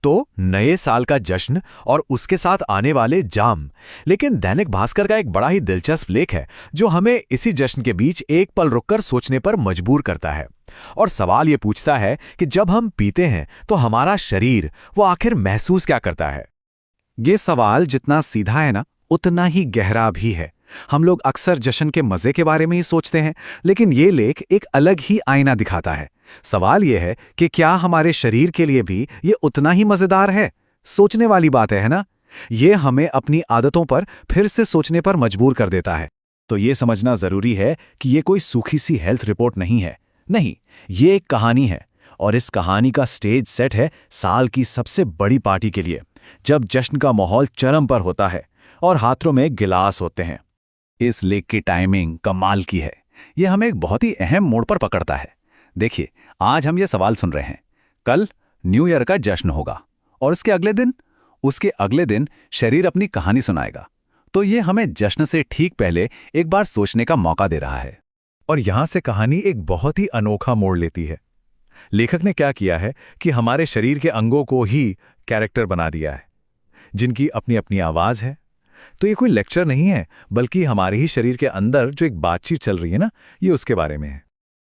तो नए साल का जश्न और उसके साथ आने वाले जाम। लेकिन दैनिक भास्कर का एक बड़ा ही दिलचस्प लेख है जो हमें इसी जश्न के बीच एक पल रुककर सोचने पर मजबूर करता है। और सवाल ये पूछता है कि जब हम पीते हैं तो हमारा शरीर वो आखिर महसूस क्या करता है। ये सवाल जितना सीधा है ना, उतना ही गहरा भी है। हम लोग अक्सर जश्न के मजे के बारे में ही सोचते हैं, लेकिन ये लेख एक अलग ही आईना दिखाता है। सवाल ये है कि क्या हमारे शरीर के लिए भी ये उतना ही मजेदार है? सोचने वाली बात है ना? ये हमें अपनी आदतों पर फिर से सोचने पर मजबूर कर देता है। तो ये समझना जरूरी है कि ये कोई सूखी सी हेल्थ रिपोर्ट नहीं है। नहीं, ये एक कहानी है, और इस कहानी का स्टेज सेट है साल की सबसे बड़ी पार्टी के लिए, जब जश्न का माहौल चरम पर होता है और हाथों में गिलास होते हैं। इस लेख की टाइमिंग कमाल की है। यह हमें एक बहुत ही अहम मोड़ पर पकड़ता है। देखिए, आज हम ये सवाल सुन रहे हैं, कल न्यू ईयर का जश्न होगा और उसके अगले दिन शरीर अपनी कहानी सुनाएगा। तो ये हमें जश्न से ठीक पहले एक बार सोचने का मौका दे रहा है। और यहां से कहानी एक बहुत ही अनोखा मोड़ लेती है। लेखक ने क्या किया है कि हमारे शरीर के अंगों को ही कैरेक्टर बना दिया है, जिनकी अपनी अपनी आवाज है। तो ये कोई लेक्चर नहीं है, बल्कि हमारे ही शरीर के अंदर जो एक बातचीत चल रही है ना, ये उसके बारे में है।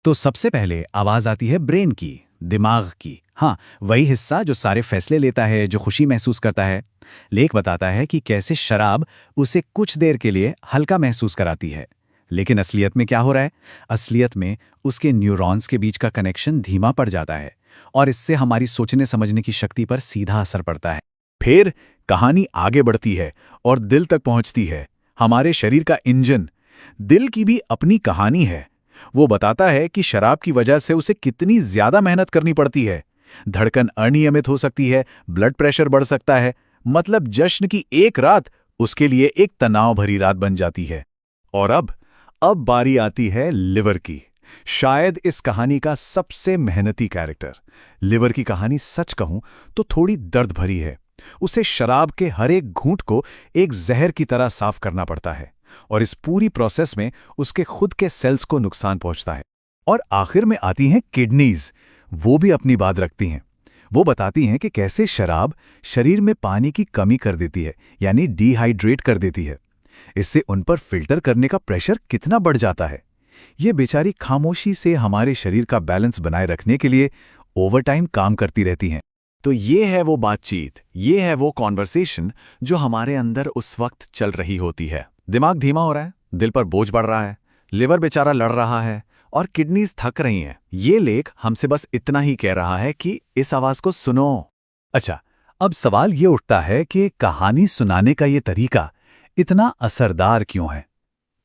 तो सबसे पहले आवाज आती है ब्रेन की, दिमाग की। हाँ, वही हिस्सा जो सारे फैसले लेता है, जो खुशी महसूस करता है। लेख बताता है कि कैसे शराब उसे कुछ देर के लिए हल्का महसूस कराती है, लेकिन असलियत में क्या हो रहा है? असलियत में उसके न्यूरॉन्स के बीच का कनेक्शन धीमा पड़ जाता है, और इससे हमारी सोचने समझने की शक्ति पर सीधा असर पड़ता है। फिर कहानी आगे बढ़ती है और दिल तक पहुंचती है। हमारे शरीर का इंजन, दिल की भी अपनी कहानी है। वो बताता है कि शराब की वजह से उसे कितनी ज्यादा मेहनत करनी पड़ती है। धड़कन अनियमित हो सकती है, ब्लड प्रेशर बढ़ सकता है। मतलब जश्न की एक रात उसके लिए एक तनाव भरी रात बन जाती है। और अब बारी आती है लिवर की, शायद इस कहानी का सबसे मेहनती कैरेक्टर। लिवर की कहानी सच कहूं तो थोड़ी दर्द भरी है। उसे शराब के हर एक घूंट को एक जहर की तरह साफ करना पड़ता है, और इस पूरी प्रोसेस में उसके खुद के सेल्स को नुकसान पहुंचता है। और आखिर में आती हैं किडनीज। वो भी अपनी बात रखती हैं। वो बताती हैं कि कैसे शराब शरीर में पानी की कमी कर देती है, यानी डिहाइड्रेट कर देती है। इससे उन पर फिल्टर करने का प्रेशर कितना बढ़ जाता है। ये बेचारी खामोशी से हमारे शरीर का बैलेंस बनाए रखने के लिए ओवरटाइम काम करती रहती हैं। तो ये है वो बातचीत, ये है वो कॉन्वर्सेशन जो हमारे अंदर उस वक्त चल रही होती है। दिमाग धीमा हो रहा है, दिल पर बोझ बढ़ रहा है, लिवर बेचारा लड़ रहा है, और किडनीज थक रही हैं। ये लेख हमसे बस इतना ही कह रहा है कि इस आवाज को सुनो। अच्छा, अब सवाल ये उठता है कि कहानी सुनाने का ये तरीका इतना असरदार क्यों है?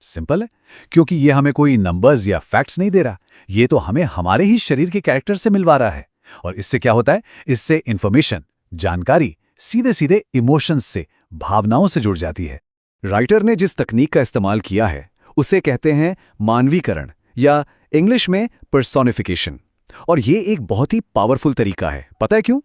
सिंपल है, क्योंकि ये हमें कोई नंबर्स या फैक्ट्स नहीं दे रहा। ये तो हमें हमारे ही शरीर के कैरेक्टर से मिलवा रहा है। और इससे क्या होता है? इससे इंफॉर्मेशन, जानकारी सीधे सीधे इमोशंस से, भावनाओं से जुड़ जाती है। राइटर ने जिस तकनीक का इस्तेमाल किया है उसे कहते हैं मानवीकरण, या इंग्लिश में पर्सोनिफिकेशन। और ये एक बहुत ही पावरफुल तरीका है। पता है क्यों?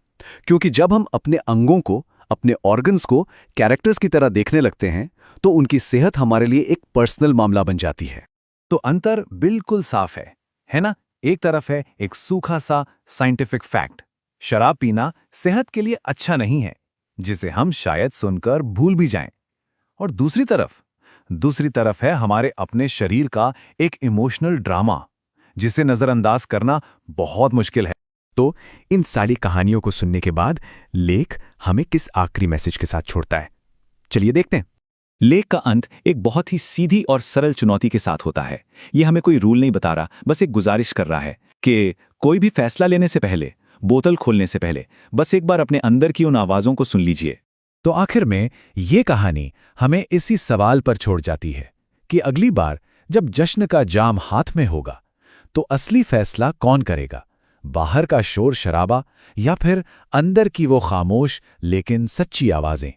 क्योंकि जब हम अपने अंगों को, अपने ऑर्गन्स को कैरेक्टर्स की तरह देखने लगते हैं, तो उनकी सेहत हमारे लिए एक पर्सनल मामला बन जाती है। तो अंतर बिल्कुल साफ है ना? एक तरफ है एक सूखा सा साइंटिफिक फैक्ट, शराब पीना सेहत के लिए अच्छा नहीं है, जिसे हम शायद सुनकर भूल भी जाएं। और दूसरी तरफ है हमारे अपने शरीर का एक इमोशनल ड्रामा, जिसे नजरअंदाज करना बहुत मुश्किल है। तो इन सारी कहानियों को सुनने के बाद लेख हमें किस आखिरी मैसेज के साथ छोड़ता है, चलिए देखते हैं। लेख का अंत एक बहुत ही सीधी और सरल चुनौती के साथ होता है। यह हमें कोई रूल नहीं बता रहा, बस एक गुजारिश कर रहा है कि कोई भी फैसला लेने से पहले, बोतल खोलने से पहले, बस एक बार अपने अंदर की उन आवाज़ों को सुन लीजिए। तो आखिर में ये कहानी हमें इसी सवाल पर छोड़ जाती है कि अगली बार जब जश्न का जाम हाथ में होगा, तो असली फैसला कौन करेगा? बाहर का शोर शराबा, या फिर अंदर की वो खामोश लेकिन सच्ची आवाज़ें?